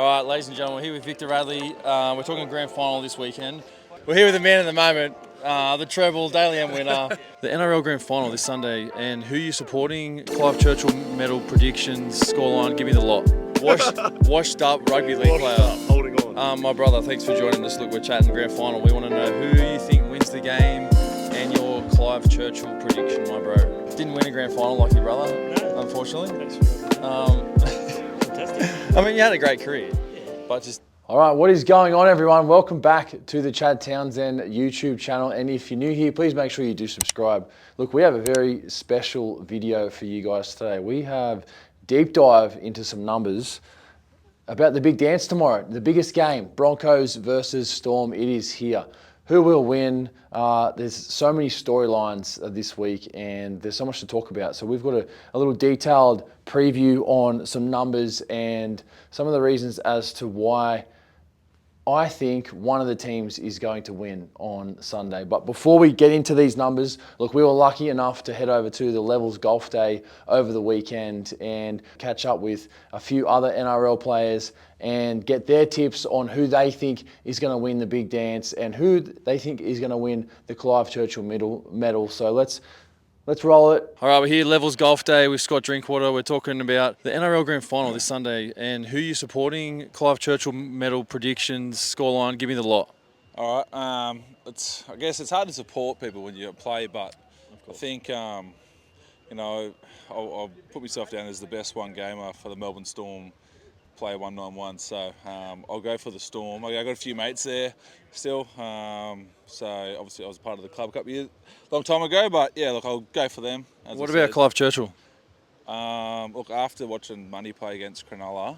All right, ladies and gentlemen, we're here with Victor Radley. We're talking grand final this weekend. We're here with the man at the moment, the treble, Daily M winner. The NRL grand final this Sunday, and who you supporting? Clive Churchill medal predictions, scoreline, give me the lot. Washed up rugby league player. Holding on. My brother, thanks for joining us. Look, we're chatting grand final. We want to know who you think wins the game and your Clive Churchill prediction, my bro. Didn't win a grand final like your brother, unfortunately. Fantastic. I mean, you had a great career, but just... All right, what is going on, everyone? Welcome back to the Chad Townsend YouTube channel. And if you're new here, please make sure you do subscribe. Look, we have a very special video for you guys today. We have deep dive into some numbers about the big dance tomorrow, the biggest game, Broncos versus Storm. It is here. Who will win? There's so many storylines this week and there's so much to talk about. So we've got a little detailed preview on some numbers and some of the reasons as to why I think one of the teams is going to win on Sunday. But before we get into these numbers, look, we were lucky enough to head over to the Levels Golf Day over the weekend and catch up with a few other NRL players and get their tips on who they think is going to win the big dance and who they think is going to win the Clive Churchill medal. So let's roll it. All right, we're here, Levels Golf Day with Scott Drinkwater. We're talking about the NRL Grand Final this Sunday and who you supporting, Clive Churchill medal predictions, scoreline, give me the lot. All right, I guess it's hard to support people when you play, but I think, I'll put myself down as the best one gamer for the Melbourne Storm play 191, so I'll go for the Storm. I got a few mates there still, so obviously I was part of the club a couple of years, long time ago, but yeah, look, I'll go for them. What about Clive Churchill? Look, after watching Money play against Cronulla,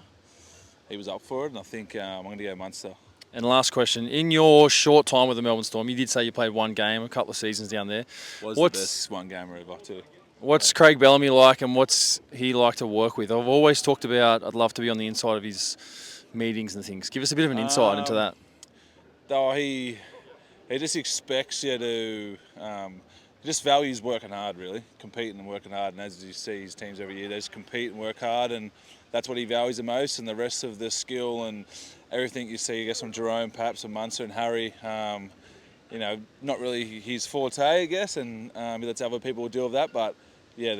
he was up for it, and I think I'm going to go Munster. And last question, in your short time with the Melbourne Storm, you did say you played one game, a couple of seasons down there. Was the best one gamer ever too. What's Craig Bellamy like and what's he like to work with? I've always talked about I'd love to be on the inside of his meetings and things. Give us a bit of an insight into that. He just expects you to, he just values working hard, really, competing and working hard. And as you see his teams every year, they just compete and work hard, and that's what he values the most. And the rest of the skill and everything you see, I guess, from Jerome, perhaps, and Munster and Harry, not really his forte, I guess, and he lets other people deal with that. But yeah,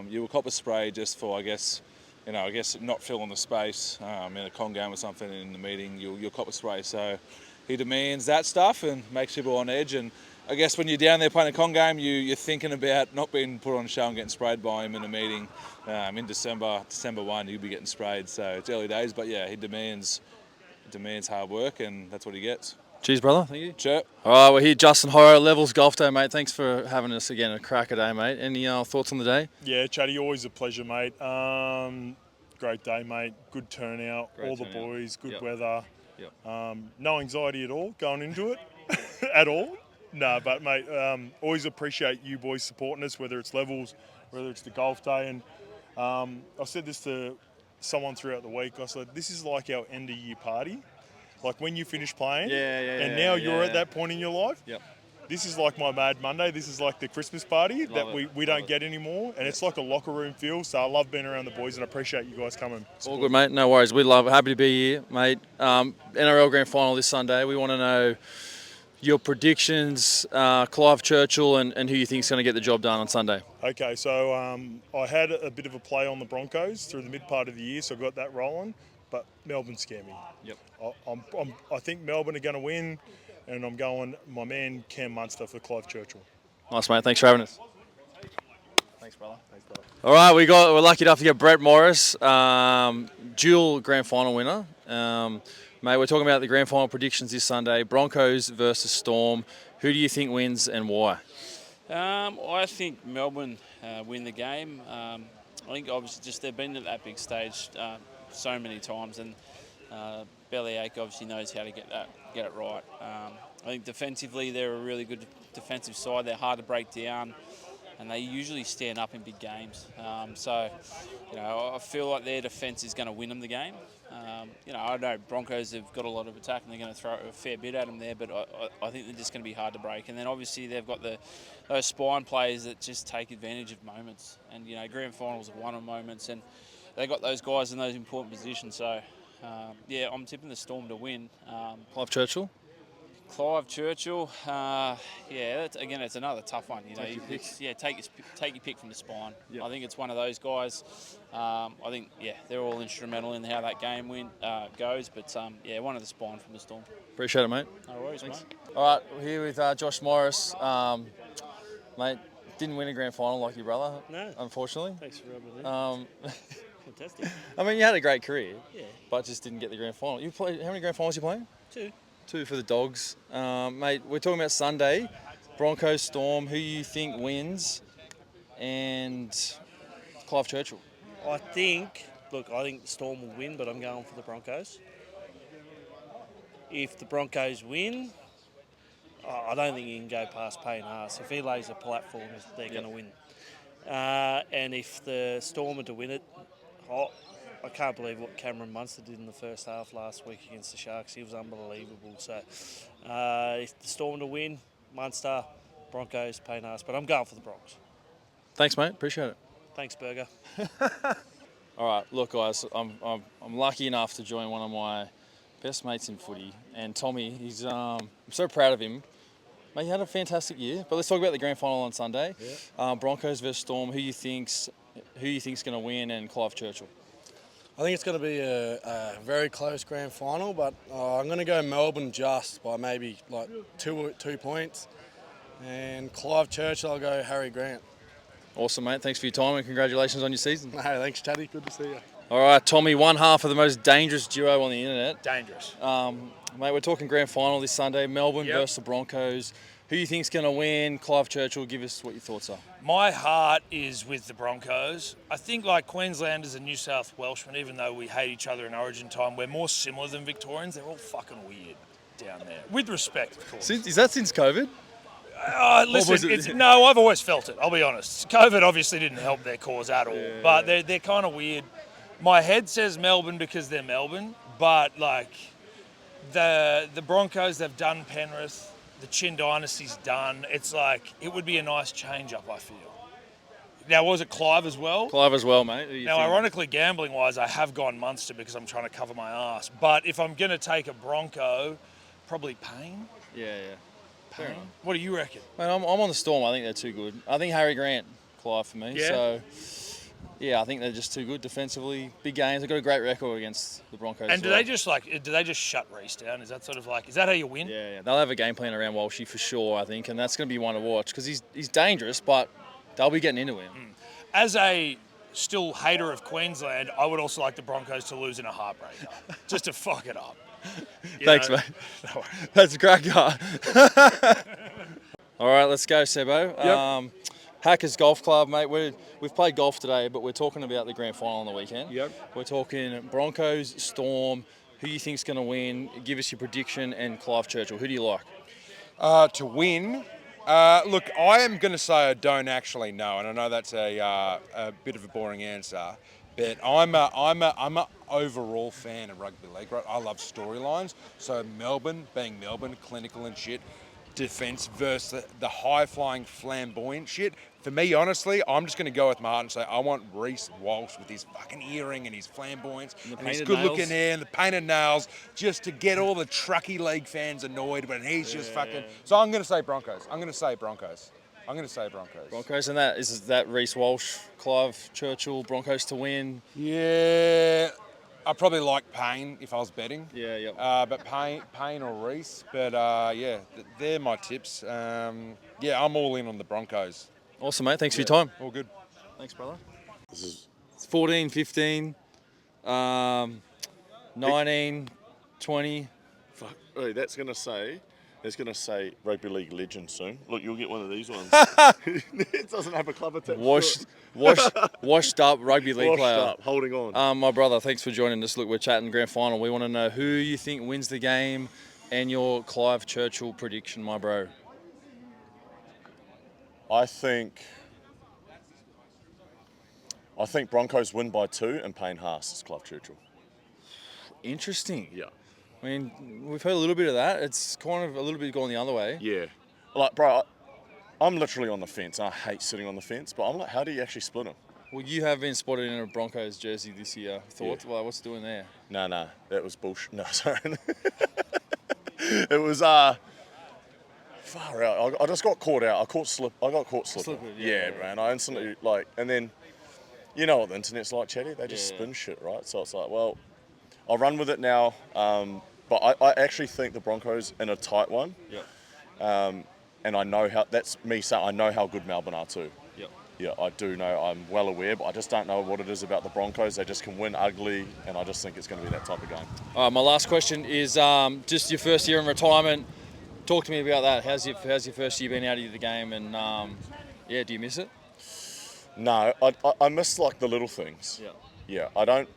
you will cop a spray just for, I guess not filling the space in a con game or something in the meeting. You'll cop a spray. So he demands that stuff and makes people on edge. And I guess when you're down there playing a con game, you're thinking about not being put on show and getting sprayed by him in a meeting. In December 1, you'll be getting sprayed. So it's early days, but yeah, he demands hard work, and that's what he gets. Cheers, brother. Thank you. Sure. All right, we're here, Justin Horror, Levels Golf Day, mate. Thanks for having us again. A cracker day, mate. Any thoughts on the day? Yeah, Chatty, always a pleasure, mate. Great day, mate. Good turnout. All the boys. Good weather. Yep. No anxiety at all going into it, at all. No, but mate, always appreciate you boys supporting us, whether it's Levels, whether it's the golf day. And I said this to someone throughout the week. I said, this is like our end of year party. Like when you finish playing, and now you're at that point in your life. Yep. This is like my Mad Monday. This is like the Christmas party that we don't get anymore, and it's like a locker room feel. So I love being around the boys, and I appreciate you guys coming. All good, mate. No worries. Happy to be here, mate. NRL Grand Final this Sunday. We want to know your predictions, Clive Churchill, and who you think is going to get the job done on Sunday. Okay, so I had a bit of a play on the Broncos through the mid part of the year, so I got that rolling. But Melbourne scare me. Yep. I think Melbourne are going to win, and I'm going my man Cam Munster for Clive Churchill. Nice, mate. Thanks for having us. Thanks, brother. All right, we're lucky enough to get Brett Morris, dual grand final winner. Mate, we're talking about the grand final predictions this Sunday. Broncos versus Storm. Who do you think wins and why? I think Melbourne win the game. I think obviously just they've been at that big stage so many times, and Bellyache obviously knows how to get it right. I think defensively they're a really good defensive side. They're hard to break down, and they usually stand up in big games. I feel like their defence is going to win them the game. I know Broncos have got a lot of attack and they're going to throw a fair bit at them there, but I think they're just going to be hard to break. And then obviously they've got those spine players that just take advantage of moments. And grand finals are one of moments, and they got those guys in those important positions. So Yeah, I'm tipping the Storm to win. Clive Churchill. Clive Churchill, again, it's another tough one. You know, take your pick from the spine. Yep. I think it's one of those guys. I think, they're all instrumental in how that game goes. But one of the spine from the Storm. Appreciate it, mate. No worries, Thanks. mate. All right, we're here with Josh Morris. Mate, didn't win a grand final like your brother, No. Unfortunately. Thanks for rubbing it in. Fantastic. I mean, you had a great career, Yeah. but just didn't get the grand final. You played how many grand finals you playing? 2. 2 for the Dogs. Mate, we're talking about Sunday, Broncos Storm. Who you think wins? And Clive Churchill. I think the Storm will win, but I'm going for the Broncos. If the Broncos win, I don't think you can go past Payne Haas. If he lays a platform, they're going to win. And if the Storm are to win it, I can't believe what Cameron Munster did in the first half last week against the Sharks. He was unbelievable. So if the Storm to win, Munster, Broncos, Payne Haas. But I'm going for the Bronx. Thanks, mate. Appreciate it. Thanks, Burger. All right, look, guys, I'm lucky enough to join one of my best mates in footy, and Tommy. He's I'm so proud of him. Mate, you had a fantastic year. But let's talk about the grand final on Sunday. Yeah. Broncos versus Storm. Who you think's going to win? And Clive Churchill. I think it's going to be a very close grand final, but I'm going to go Melbourne just by maybe like 2 points. And Clive Churchill, I'll go Harry Grant. Awesome, mate. Thanks for your time and congratulations on your season. No, thanks, Chatty. Good to see you. All right, Tommy, one half of the most dangerous duo on the internet. Dangerous. Mate, we're talking grand final this Sunday, Melbourne versus the Broncos. Who you think's going to win? Clive Churchill, give us what your thoughts are. My heart is with the Broncos. I think like Queenslanders and New South Welshmen, even though we hate each other in Origin time, we're more similar than Victorians. They're all fucking weird down there. With respect, of course. Is that since COVID? Listen, no, I've always felt it, I'll be honest. COVID obviously didn't help their cause at all, but they're kind of weird. My head says Melbourne because they're Melbourne, but like the Broncos, they've done Penrith. The Chin Dynasty's done. It's like, it would be a nice change-up, I feel. Now, was it Clive as well? Clive as well, mate. Now, ironically, gambling-wise, I have gone Munster because I'm trying to cover my ass. But if I'm going to take a Bronco, probably Payne. Yeah. Payne. What do you reckon? Mate, I'm on the Storm. I think they're too good. I think Harry Grant, Clive for me. Yeah. So, yeah, I think they're just too good defensively. Big games. They've got a great record against the Broncos. And do they just shut Reece down? Is that is that how you win? Yeah. They'll have a game plan around Walshy for sure, I think, and that's going to be one to watch because he's dangerous, but they'll be getting into him. As a still hater of Queensland, I would also like the Broncos to lose in a heartbreaker, just to fuck it up. Thanks, mate. No worries. That's a cracker. All right, let's go, Sebo. Yep. Hackers Golf Club, mate. We've played golf today, but we're talking about the grand final on the weekend. Yep. We're talking Broncos, Storm. Who you think's going to win? Give us your prediction. And Clive Churchill. Who do you like? To win, look, I am going to say I don't actually know, and I know that's a bit of a boring answer, but I'm a overall fan of rugby league. Right? I love storylines. So Melbourne, being Melbourne, clinical and shit, defence versus the high-flying, flamboyant shit. For me, honestly, I'm just going to go with my heart and say I want Reece Walsh with his fucking earring and his flamboyance and his good-looking hair and the painted nails, just to get all the trucky league fans annoyed. But he's just fucking. So I'm going to say Broncos. Broncos, and is that Reece Walsh, Clive Churchill, Broncos to win. Yeah. I probably like Payne if I was betting. Yeah. But Payne or Reece. But they're my tips. I'm all in on the Broncos. Awesome, mate. Thanks for your time. All good. Thanks, brother. It's 14, 15, 19, 20. Fuck, hey, that's going to say rugby league legend soon. Look, you'll get one of these ones. It doesn't have a club attached. Washed up rugby league player. Washed up, holding on. My brother, thanks for joining us. Look, we're chatting grand final. We want to know who you think wins the game and your Clive Churchill prediction, my bro. I think Broncos win by 2 and Payne Haas is Clive Churchill. Interesting. Yeah. I mean, we've heard a little bit of that. It's kind of a little bit going the other way. Yeah. Like, bro, I'm literally on the fence. I hate sitting on the fence, but I'm like, how do you actually split them? Well, you have been spotted in a Broncos jersey this year. Thoughts? Well, what's it doing there? No, that was bullshit. No, sorry. It was far out. I just got caught out. I got caught slipping. Yeah, man. I instantly and then you know what the internet's like, Chatty. They just spin shit, right? So it's like, well, I'll run with it now. But I actually think the Broncos in a tight one. Yeah. And I know how. That's me saying I know how good Melbourne are too. Yep. Yeah, I do know. I'm well aware, but I just don't know what it is about the Broncos. They just can win ugly, and I just think it's going to be that type of game. All right, my last question is just your first year in retirement. Talk to me about that. How's your first year been out of the game, and do you miss it? No, I miss like the little things. Yeah, I don't.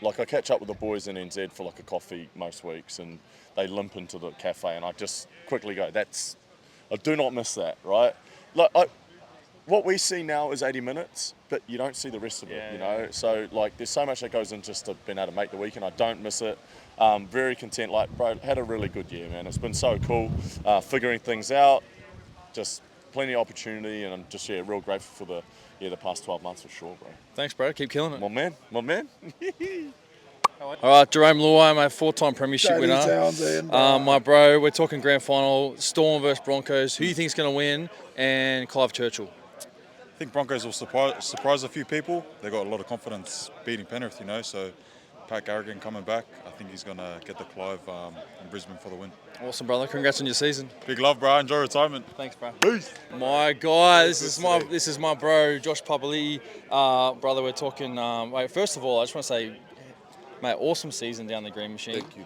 Like I catch up with the boys in NZ for like a coffee most weeks, and they limp into the cafe, and I just quickly go, I do not miss that, right? What we see now is 80 minutes, but you don't see the rest of it, you know? So, there's so much that goes into just being able to make the weekend. I don't miss it. Very content. Bro, had a really good year, man. It's been so cool figuring things out. Just plenty of opportunity, and I'm just, real grateful for the past 12 months for sure, bro. Thanks, bro. Keep killing it. My man. All right, Jerome Luai, my 4-time premiership winner. Townsend, my bro, we're talking grand final, Storm versus Broncos. Who do you think's going to win? And Clive Churchill. I think Broncos will surprise a few people. They've got a lot of confidence beating Penrith, you know, so Pat Garrigan coming back, I think he's going to get the Clive in Brisbane for the win. Awesome, brother. Congrats on your season. Big love, bro. Enjoy retirement. Thanks, bro. Peace. My guy, this is my bro, Josh Papali. Brother, we're talking. First of all, I just want to say, mate, awesome season down the Green Machine. Thank you.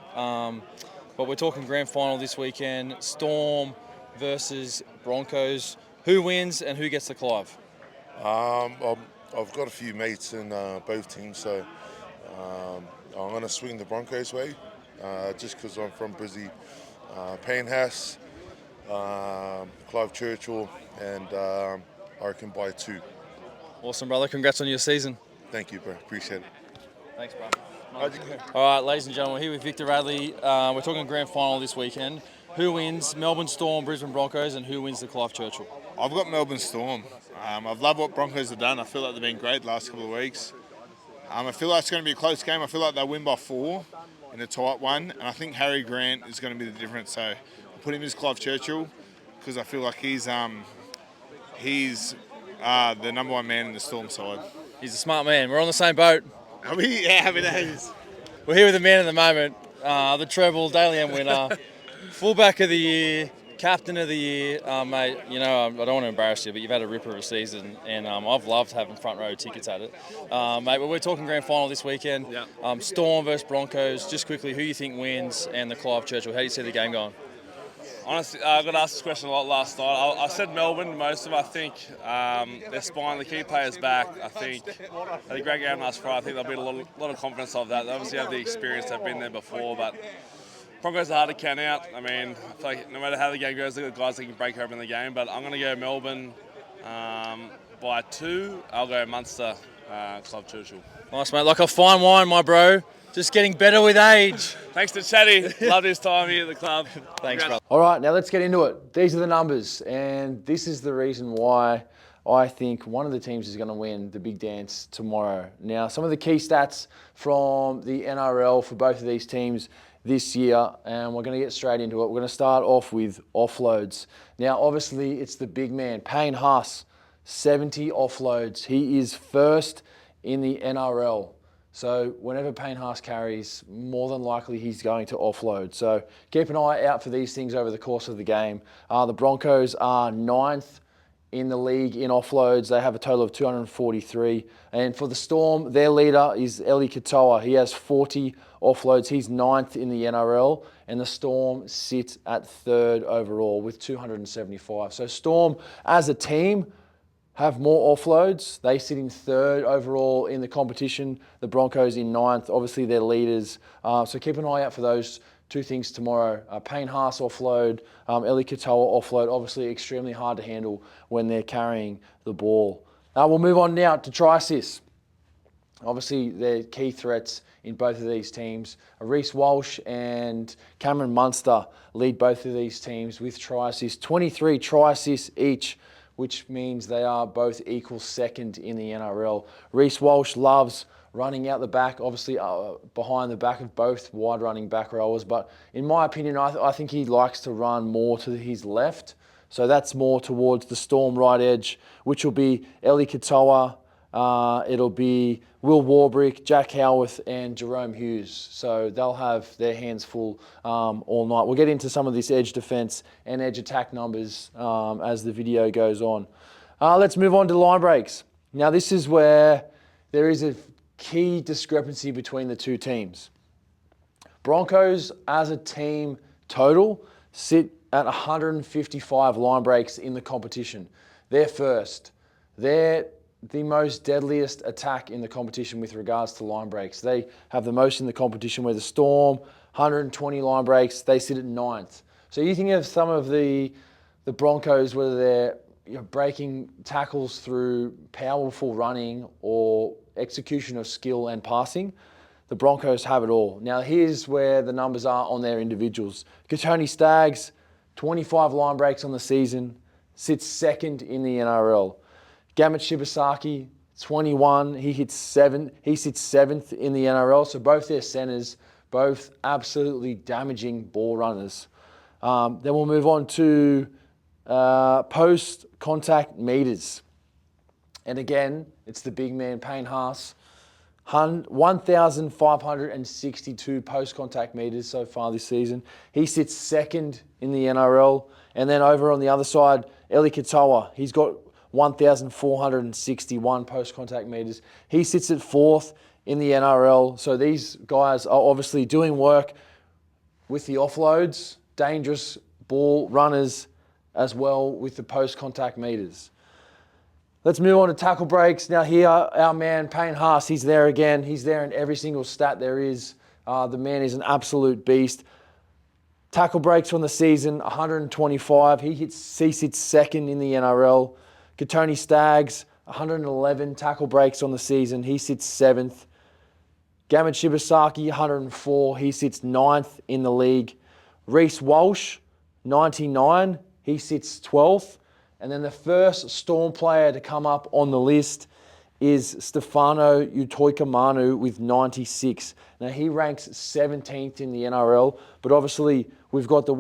But we're talking grand final this weekend. Storm versus Broncos. Who wins and who gets the Clive? I've got a few mates in both teams, so I'm going to swing the Broncos way, just because I'm from Brizzy. Payne Haas, Clive Churchill, and I reckon by 2. Awesome, brother. Congrats on your season. Thank you, bro. Appreciate it. Thanks, bro. All right, ladies and gentlemen, here with Victor Radley. We're talking grand final this weekend. Who wins? Melbourne Storm, Brisbane Broncos, and who wins the Clive Churchill? I've got Melbourne Storm. I've loved what Broncos have done. I feel like they've been great the last couple of weeks. I feel like it's going to be a close game. I feel like they'll win by 4 in a tight one. And I think Harry Grant is going to be the difference. So I'll put him as Clive Churchill because I feel like he's the number one man in the Storm side. He's a smart man. We're on the same boat. Are we? Yeah, happy days. We're here with the man of the moment, the treble, Daily M winner, fullback of the year, captain of the year. Mate, you know, I don't want to embarrass you, but you've had a ripper of a season, and I've loved having front row tickets at it. Mate, but we're talking grand final this weekend. Yeah. Storm versus Broncos. Just quickly, who you think wins and the Clive Churchill? How do you see the game going? Honestly, I got asked this question a lot last night. I said Melbourne, most of them. I think their spine, the key players back. I think a great game last Friday. I think there'll be a lot of confidence of that. They obviously have the experience, they've been there before, but Broncos are hard to count out. I mean, I feel like no matter how the game goes, they've got guys that can break open the game, but I'm going to go Melbourne by 2. I'll go Munster, Clive Churchill. Nice, mate. Like a fine wine, my bro. Just getting better with age. Thanks to Chatty. Love his time here at the club. Thanks, brother. All right, now let's get into it. These are the numbers, and this is the reason why I think one of the teams is going to win the big dance tomorrow. Now, some of the key stats from the NRL for both of these teams this year, and we're going to get straight into it. We're going to start off with offloads. Now, obviously, it's the big man, Payne Haas, 70 offloads. He is first in the NRL. So whenever Payne Haas carries, more than likely he's going to offload. So keep an eye out for these things over the course of the game. The Broncos are 9th in the league in offloads. They have a total of 243. And for the Storm, their leader is Eli Katoa. He has 40 offloads. He's 9th in the NRL. And the Storm sit at 3rd overall with 275. So Storm, as a team, have more offloads. They sit in 3rd overall in the competition. The Broncos in 9th. Obviously, they're leaders. So keep an eye out for those two things tomorrow. Payne Haas offload, Eli Katoa offload. Obviously, extremely hard to handle when they're carrying the ball. We'll move on now to try assists. Obviously, they're key threats in both of these teams. Reece Walsh and Cameron Munster lead both of these teams with try assists. 23 try assists each which means they are both equal second in the NRL. Reece Walsh loves running out the back, obviously behind the back of both wide running back rowers. But in my opinion, I think he likes to run more to his left. So that's more towards the Storm right edge, which will be Eli Katoa, it'll be Will Warbrick, Jack Howarth and Jerome Hughes. So they'll have their hands full all night. We'll get into some of this edge defence and edge attack numbers as the video goes on. Let's move on to line breaks. Now this is where there is a key discrepancy between the two teams. Broncos as a team total sit at 155 line breaks in the competition. They're first. They're the most deadliest attack in the competition with regards to line breaks. They have the most in the competition, where the Storm, 120 line breaks, they sit at 9th. So you think of some of the Broncos, whether they're breaking tackles through powerful running or execution of skill and passing, the Broncos have it all. Now here's where the numbers are on their individuals. Tony Staggs, 25 line breaks on the season, sits second in the NRL. Gamut Shibasaki, 21, he sits 7th in the NRL. So both their centres, both absolutely damaging ball runners. Then we'll move on to post-contact meters. And again, it's the big man, Payne Haas. 1,562 post-contact meters so far this season. He sits second in the NRL. And then over on the other side, Eli Katoa. He's got 1,461 post-contact meters. He sits at 4th in the NRL. So these guys are obviously doing work with the offloads, dangerous ball runners, as well with the post-contact meters. Let's move on to tackle breaks. Now here, our man, Payne Haas, he's there again. He's there in every single stat there is. The man is an absolute beast. Tackle breaks on the season, 125. He sits second in the NRL. Tony Staggs, 111 tackle breaks on the season. He sits 7th. Gamut Shibasaki, 104. He sits 9th in the league. Reece Walsh, 99. He sits 12th. And then the first Storm player to come up on the list is Stefano Utoikamanu with 96. Now he ranks 17th in the NRL, but obviously we've got the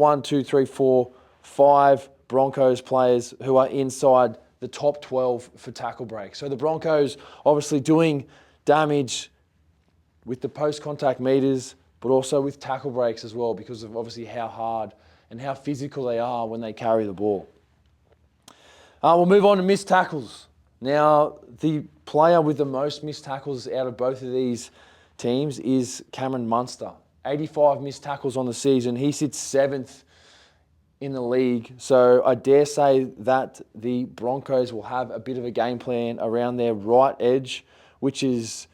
5 Broncos players who are inside the top 12 for tackle breaks. So the Broncos obviously doing damage with the post-contact meters, but also with tackle breaks as well, because of obviously how hard and how physical they are when they carry the ball. We'll move on to missed tackles. Now, the player with the most missed tackles out of both of these teams is Cameron Munster. 85 missed tackles on the season. He sits 7th in the league. So I dare say that the Broncos will have a bit of a game plan around their right edge, which is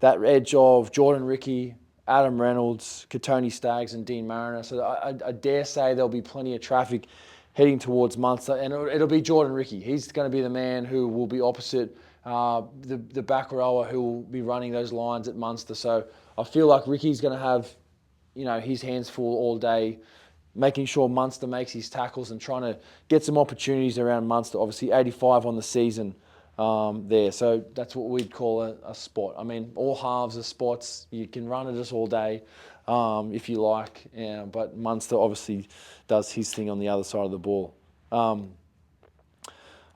that edge of Jordan Ricky, Adam Reynolds, Tony Staggs and Dean Mariner. So I dare say there'll be plenty of traffic heading towards Munster, and it'll be Jordan Ricky. He's going to be the man who will be opposite the back rower who will be running those lines at Munster. So I feel like Ricky's going to have, his hands full all day, making sure Munster makes his tackles and trying to get some opportunities around Munster. Obviously, 85 on the season there. So that's what we'd call a spot. I mean, all halves are spots. You can run at us all day if you like. But Munster obviously does his thing on the other side of the ball. All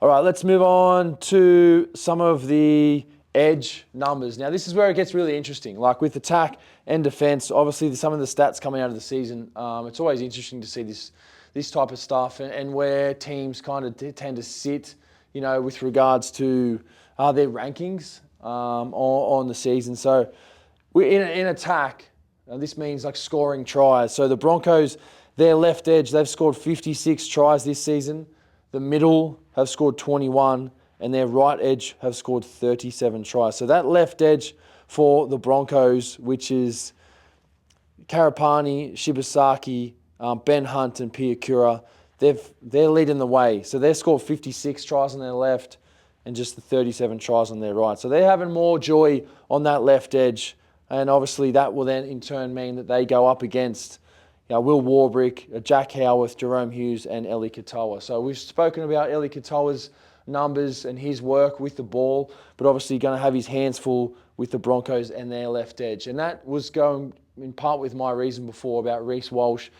right, let's move on to some of the edge numbers. Now, this is where it gets really interesting. Like with attack and defence, obviously some of the stats coming out of the season, it's always interesting to see this type of stuff and where teams kind of tend to sit, with regards to their rankings on the season. So in attack, this means like scoring tries. So the Broncos, their left edge, they've scored 56 tries this season. The middle have scored 21, and their right edge have scored 37 tries. So that left edge for the Broncos, which is Karapani, Shibasaki, Ben Hunt and Piakura, they're leading the way. So they've scored 56 tries on their left and just the 37 tries on their right. So they're having more joy on that left edge. And obviously that will then in turn mean that they go up against Will Warbrick, Jack Howarth, Jerome Hughes and Eli Katoa. So we've spoken about Eli Katoa's numbers and his work with the ball, but obviously going to have his hands full with the Broncos and their left edge. And that was going in part with my reason before about Reece Walsh.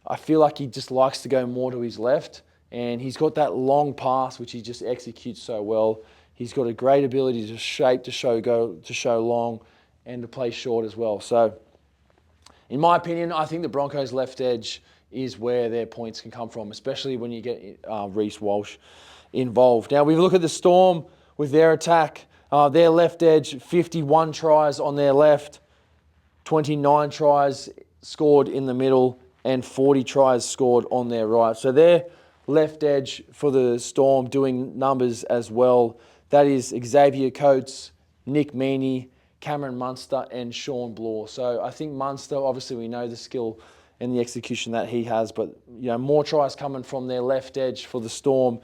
I feel like he just likes to go more to his left, and he's got that long pass which he just executes so well. He's got a great ability to shape, to show long, and to play short as well. So, in my opinion, I think the Broncos' left edge is where their points can come from, especially when you get Reece Walsh involved. Now, we look at the Storm with their attack. Their left edge, 51 tries on their left, 29 tries scored in the middle, and 40 tries scored on their right. So their left edge for the Storm doing numbers as well. That is Xavier Coates, Nick Meaney, Cameron Munster, and Sean Bloor. So I think Munster, obviously we know the skill and the execution that he has, but more tries coming from their left edge for the Storm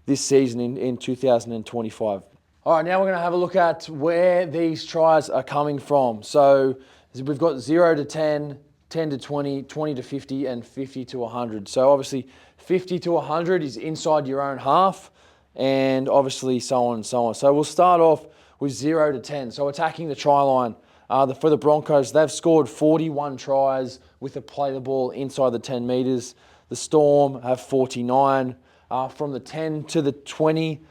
this season in 2025. All right, now we're going to have a look at where these tries are coming from. So we've got 0 to 10, 10 to 20, 20 to 50, and 50 to 100. So obviously 50 to 100 is inside your own half, and obviously so on and so on. So we'll start off with 0 to 10. So attacking the try line. For the Broncos, they've scored 41 tries with a play the ball inside the 10 metres. The Storm have 49. From the 10 to the 20,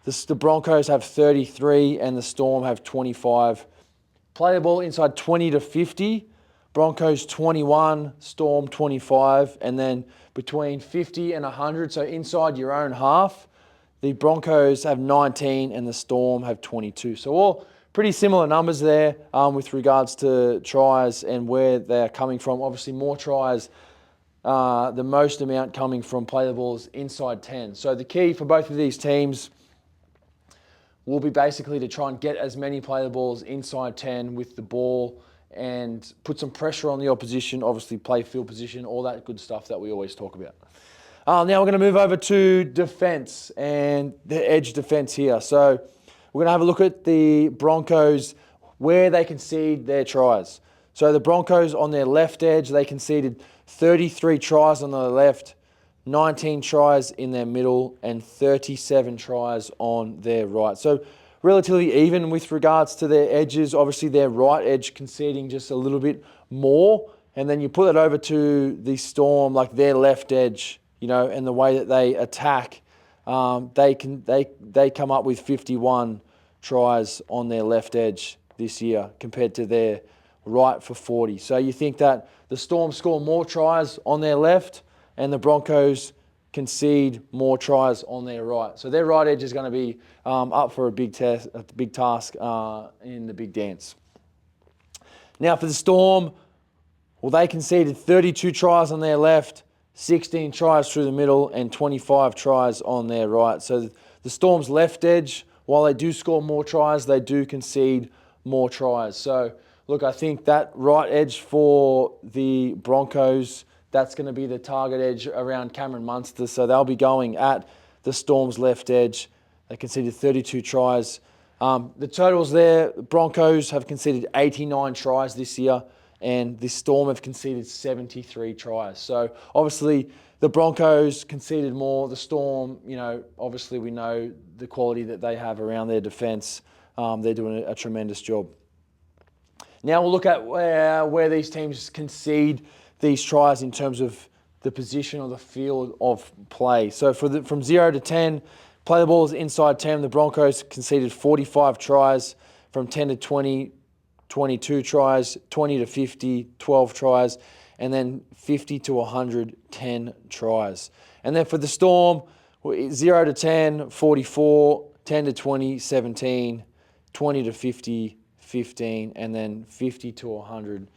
the Broncos have 33 and the Storm have 25. Play the ball inside 20 to 50, Broncos 21, Storm 25. And then between 50 and 100, so inside your own half, the Broncos have 19 and the Storm have 22. So all pretty similar numbers there with regards to tries and where they're coming from. Obviously more tries, the most amount coming from play the balls inside 10. So the key for both of these teams will be basically to try and get as many play the balls inside 10 with the ball and put some pressure on the opposition, obviously play field position, all that good stuff that we always talk about. Now we're going to move over to defence and the edge defence here. So we're going to have a look at the Broncos, where they concede their tries. So the Broncos on their left edge, they conceded 33 tries on the left, 19 tries in their middle, and 37 tries on their right. So relatively even with regards to their edges. Obviously their right edge conceding just a little bit more. And then you put it over to the Storm, like their left edge, and the way that they attack, they come up with 51 tries on their left edge this year compared to their right for 40. So you think that the Storm score more tries on their left and the Broncos concede more tries on their right. So their right edge is going to be up for a big task in the big dance. Now for the Storm, well, they conceded 32 tries on their left, 16 tries through the middle, and 25 tries on their right. So the Storm's left edge, while they do score more tries, they do concede more tries. So look, I think that right edge for the Broncos, that's going to be the target edge around Cameron Munster. So they'll be going at the Storm's left edge. They conceded 32 tries. The totals there, the Broncos have conceded 89 tries this year, and the Storm have conceded 73 tries. So obviously the Broncos conceded more. The Storm, obviously we know the quality that they have around their defence. They're doing a tremendous job. Now we'll look at where these teams concede these tries in terms of the position or the field of play. So from 0 to 10, play the balls inside 10. The Broncos conceded 45 tries. From 10 to 20, 22 tries. 20 to 50, 12 tries. And then 50 to 100, 10 tries. And then for the Storm, 0 to 10, 44. 10 to 20, 17. 20 to 50, 15. And then 50 to 100,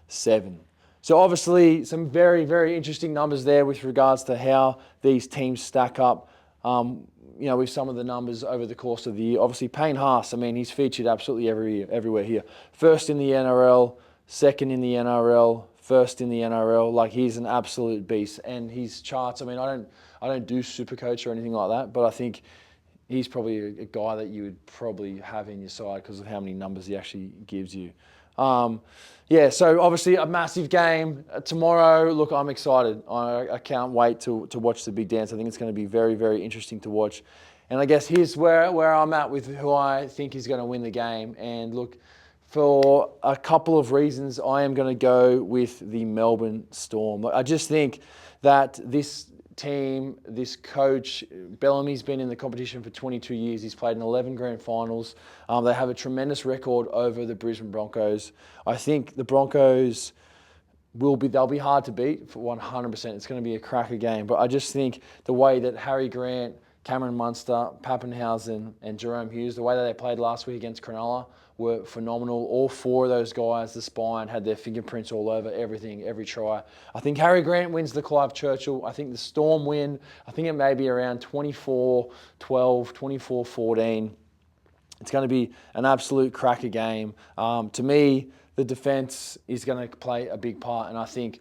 7. So obviously some very, very interesting numbers there with regards to how these teams stack up, with some of the numbers over the course of the year. Obviously Payne Haas, he's featured absolutely everywhere here. First in the NRL, second in the NRL, first in the NRL. Like, he's an absolute beast. And his charts, I don't do Supercoach or anything like that, but I think he's probably a guy that you would probably have in your side because of how many numbers he actually gives you. So obviously a massive game tomorrow. Look, I'm excited. I can't wait to watch the big dance. I think it's going to be very, very interesting to watch And I guess here's where I'm at with who I think is going to win the game. And look, for a couple of reasons, I am going to go with the Melbourne Storm. I just think that this team, this coach, Bellamy's been in the competition for 22 years. He's played in 11 grand finals. They have a tremendous record over the Brisbane Broncos. I think the Broncos they'll be hard to beat for 100%. It's going to be a cracker game. But I just think the way that Harry Grant, Cameron Munster, Pappenhausen and Jerome Hughes, the way that they played last week against Cronulla were phenomenal. All four of those guys, the spine, had their fingerprints all over everything, every try. I think Harry Grant wins the Clive Churchill. I think the Storm win. I think it may be around 24-12, 24-14. It's going to be an absolute cracker game. To me, the defence is going to play a big part, and I think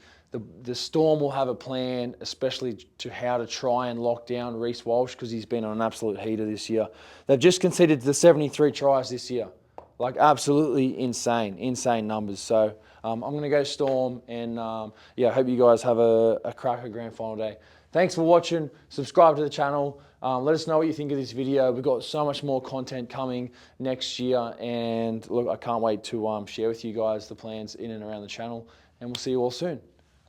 the Storm will have a plan, especially to how to try and lock down Reece Walsh, because he's been on an absolute heater this year. They've just conceded the 73 tries this year. Like, absolutely insane numbers. So I'm going to go Storm, and yeah, I hope you guys have a cracker grand final day. Thanks for watching. Subscribe to the channel. Let us know what you think of this video. We've got so much more content coming next year, and look, I can't wait to share with you guys the plans in and around the channel, and we'll see you all soon.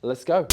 Let's go.